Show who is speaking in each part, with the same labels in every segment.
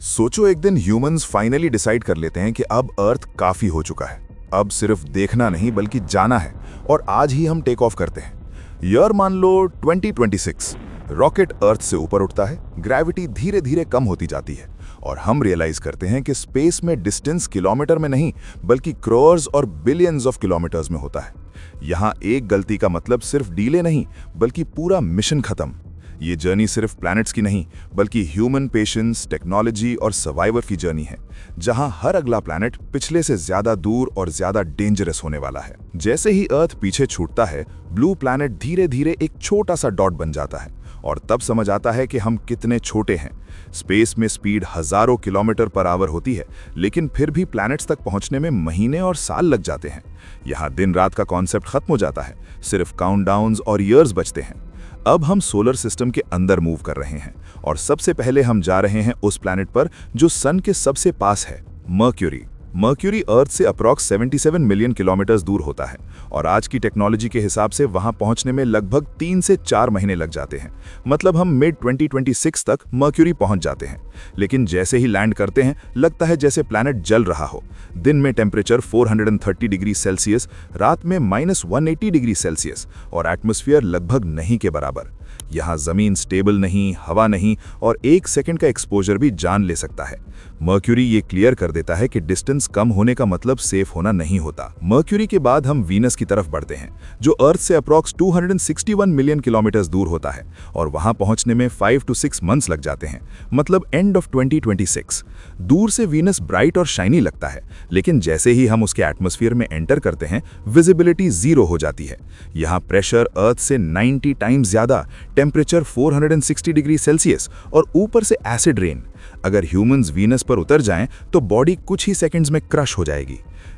Speaker 1: सोचो एक दिन ह्यूमंस फाइनली डिसाइड कर लेते हैं कि अब अर्थ काफी हो चुका है। अब सिर्फ देखना नहीं बल्कि जाना है और आज ही हम टेक ऑफ करते हैं। ईयर मान लो 2026। रॉकेट अर्थ से ऊपर उठता है, ग्रेविटी धीरे धीरे कम होती जाती है और हम रियलाइज करते हैं कि स्पेस में डिस्टेंस किलोमीटर में नहीं बल्कि क्रोर्स और बिलियंस ऑफ किलोमीटर्स में होता है। यहाँ एक गलती का मतलब सिर्फ डीले नहीं बल्कि पूरा मिशन खत्म। ये जर्नी सिर्फ प्लैनेट्स की नहीं बल्कि ह्यूमन पेशेंस, टेक्नोलॉजी और सर्वाइवर की जर्नी है, जहां हर अगला प्लैनेट पिछले से ज्यादा दूर और ज्यादा डेंजरस होने वाला है। जैसे ही अर्थ पीछे छूटता है, ब्लू प्लैनेट धीरे धीरे एक छोटा सा डॉट बन जाता है और तब समझ आता है कि हम कितने छोटे हैं। स्पेस में स्पीड हजारों किलोमीटर पर आवर होती है, लेकिन फिर भी प्लैनेट्स तक पहुंचने में महीने और साल लग जाते हैं। यहाँ दिन रात का कॉन्सेप्ट खत्म हो जाता है, सिर्फ काउंटडाउन्स और ईयर्स बचते हैं। अब हम सोलर सिस्टम के अंदर मूव कर रहे हैं और सबसे पहले हम जा रहे हैं उस प्लैनेट पर जो सन के सबसे पास है, मर्क्यूरी। मर्क्यूरी अर्थ से अप्रॉक्स 77 मिलियन किलोमीटर्स दूर होता है और आज की टेक्नोलॉजी के हिसाब से वहां पहुंचने में लगभग 3 से 4 महीने लग जाते हैं। मतलब हम मिड 2026 तक मर्क्यूरी पहुंच जाते हैं। लेकिन जैसे ही लैंड करते हैं, लगता है जैसे प्लैनेट जल रहा हो। दिन में टेम्परेचर 430 डिग्री सेल्सियस, रात में -180 डिग्री सेल्सियस और एटमॉस्फेयर लगभग नहीं के बराबर। यहाँ जमीन स्टेबल नहीं, हवा नहीं और 1 सेकंड का एक्सपोजर भी जान ले सकता है। मर्क्यूरी ये क्लियर कर देता है कि डिस्टेंस कम होने का मतलब सेफ होना नहीं होता। मर्क्यूरी के बाद हम वीनस की तरफ बढ़ते हैं, जो अर्थ से अप्रॉक्स 261 मिलियन किलोमीटर्स दूर होता है और वहां पहुंचने में 5 to 6 मंथ्स लग जाते हैं, मतलब एंड ऑफ 2026। दूर से वीनस ब्राइट और शाइनी लगता है, लेकिन जैसे ही हम उसके एटमॉस्फेयर में एंटर करते हैं, विजिबिलिटी 0 हो जाती है। यहाँ प्रेशर अर्थ से 90 टाइम्स ज्यादा, टेम्परेचर 460 डिग्री सेल्सियस और ऊपर से एसिड रेन। अगर ह्यूमंस वीनस पर उतर जाएं तो बॉडी कुछ ही सेकंड्स में क्रश हो जाएगी।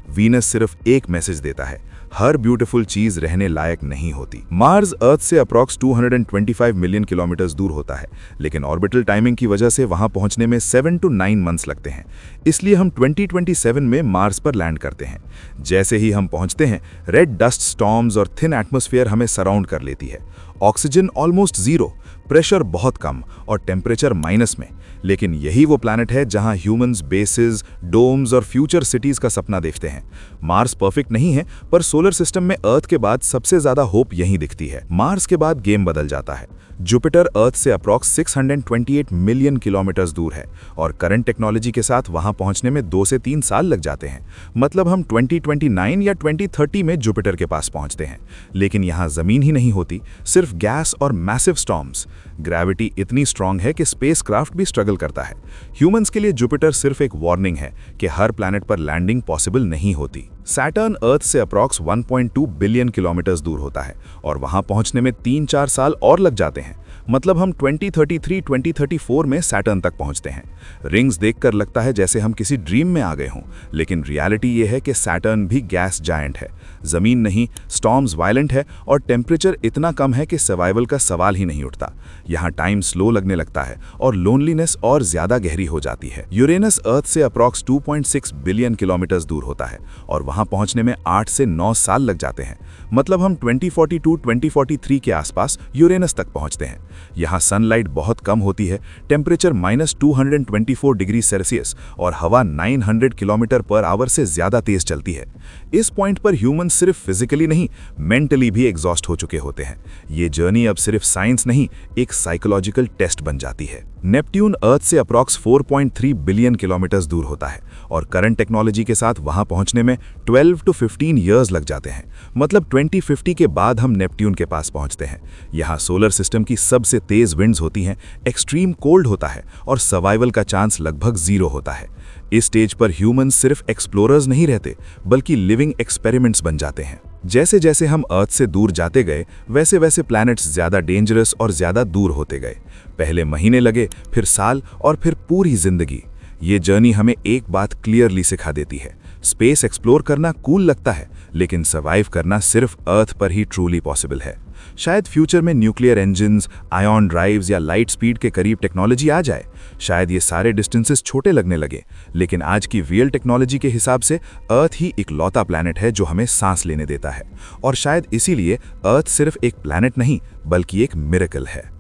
Speaker 1: वीनस सिर्फ एक मैसेज देता है, हर ब्यूटीफुल चीज रहने लायक नहीं होती। मार्स अर्थ से अप्रॉक्स 225 मिलियन किलोमीटर्स दूर होता है, लेकिन ऑर्बिटल टाइमिंग की वजह से वहां पहुंचने में 7 to 9 मंथ्स लगते हैं। इसलिए हम 2027 में मार्स पर लैंड करते हैं। जैसे ही हम पहुंचते हैं, रेड डस्ट स्टॉर्म्स और थिन एटमॉस्फेयर हमें सराउंड कर लेती है। ऑक्सीजन ऑलमोस्ट 0, प्रेशर बहुत कम और टेम्परेचर माइनस में। लेकिन यही वो प्लैनेट है जहां ह्यूमंस बेसेस, डोम्स और फ्यूचर सिटीज का सपना देखते हैं। मार्स परफेक्ट नहीं है, पर सोलर सिस्टम में अर्थ के बाद सबसे ज्यादा होप यहीं दिखती है। मार्स के बाद गेम बदल जाता है। जुपिटर अर्थ से अप्रॉक्स 628 मिलियन किलोमीटर्स दूर है और करंट टेक्नोलॉजी के साथ वहां पहुंचने में 2 से 3 साल लग जाते हैं। मतलब हम 2029 या 2030 में जुपिटर के पास पहुंचते हैं। लेकिन यहाँ जमीन ही नहीं होती, सिर्फ गैस और मैसिव स्टॉर्म्स। ग्रेविटी इतनी स्ट्रांग है कि स्पेसक्राफ्ट भी स्ट्रगल करता है। ह्यूमंस के लिए जुपिटर सिर्फ एक वार्निंग है कि हर प्लैनेट पर लैंडिंग पॉसिबल नहीं होती। सैटर्न अर्थ से अप्रॉक्स 1.2 बिलियन किलोमीटर्स दूर होता है और वहां पहुंचने में 3-4 साल और लग जाते हैं। मतलब हम 2033-2034 में सैटर्न तक पहुंचते हैं। रिंग्स देखकर लगता है जैसे हम किसी ड्रीम में आ गए हों, लेकिन रियलिटी ये है कि सैटर्न भी गैस जायंट है। जमीन नहीं, स्टॉर्म्स वायलेंट है और टेम्परेचर इतना कम है कि सर्वाइवल का सवाल ही नहीं उठता। यहाँ टाइम स्लो लगने लगता है और लोनलीनेस और ज्यादा गहरी हो जाती है। यूरेनस अर्थ से अप्रॉक्स 2.6 बिलियन किलोमीटर्स दूर होता है और वहां पहुंचने में 8 से 9 साल लग जाते हैं। मतलब हम 2042-2043 के आसपास यूरेनस तक पहुंचते हैं। यहाँ सनलाइट बहुत कम होती है, टेम्परेचर -224 डिग्री सेल्सियस और हवा 900 किलोमीटर पर आवर से ज्यादा तेज चलती है। इस पॉइंट पर ह्यूमन सिर्फ फिजिकली नहीं, मेंटली भी एग्जॉस्ट हो चुके होते हैं। ये जर्नी अब सिर्फ साइंस नहीं, एक साइकोलॉजिकल टेस्ट बन जाती है। नेपट्यून अर्थ से अप्रॉक्स 4.3 बिलियन किलोमीटर्स दूर होता है और करंट टेक्नोलॉजी के साथ वहां पहुंचने में 12 to 15 ईयर्स लग जाते हैं। मतलब 2050 के बाद हम नेपट्यून के पास पहुंचते हैं। यहाँ सोलर सिस्टम की सबसे तेज विंड्स होती हैं, एक्सट्रीम कोल्ड होता है और सर्वाइवल का चांस लगभग 0 होता है। इस स्टेज पर ह्यूमंस सिर्फ एक्सप्लोरर्स नहीं रहते, बल्कि लिविंग एक्सपेरिमेंट्स बन जाते हैं। जैसे जैसे हम अर्थ से दूर जाते गए, वैसे वैसे प्लैनेट्स ज्यादा डेंजरस और ज्यादा दूर होते गए। पहले महीने लगे, फिर साल और फिर पूरी जिंदगी। ये जर्नी हमें एक बात क्लियरली सिखा देती है, स्पेस एक्सप्लोर करना कूल लगता है, लेकिन सर्वाइव करना सिर्फ अर्थ पर ही ट्रूली पॉसिबल है। शायद फ्यूचर में न्यूक्लियर इंजन्स, आयन ड्राइव्स या लाइट स्पीड के करीब टेक्नोलॉजी आ जाए। शायद ये सारे डिस्टेंसेस छोटे लगने लगे, लेकिन आज की रियल टेक्नोलॉजी के हिसाब से अर्थ ही इकलौता प्लैनेट है जो हमें सांस लेने देता है। और शायद इसीलिए अर्थ सिर्फ एक प्लैनेट नहीं, बल्कि एक मिरेकल है।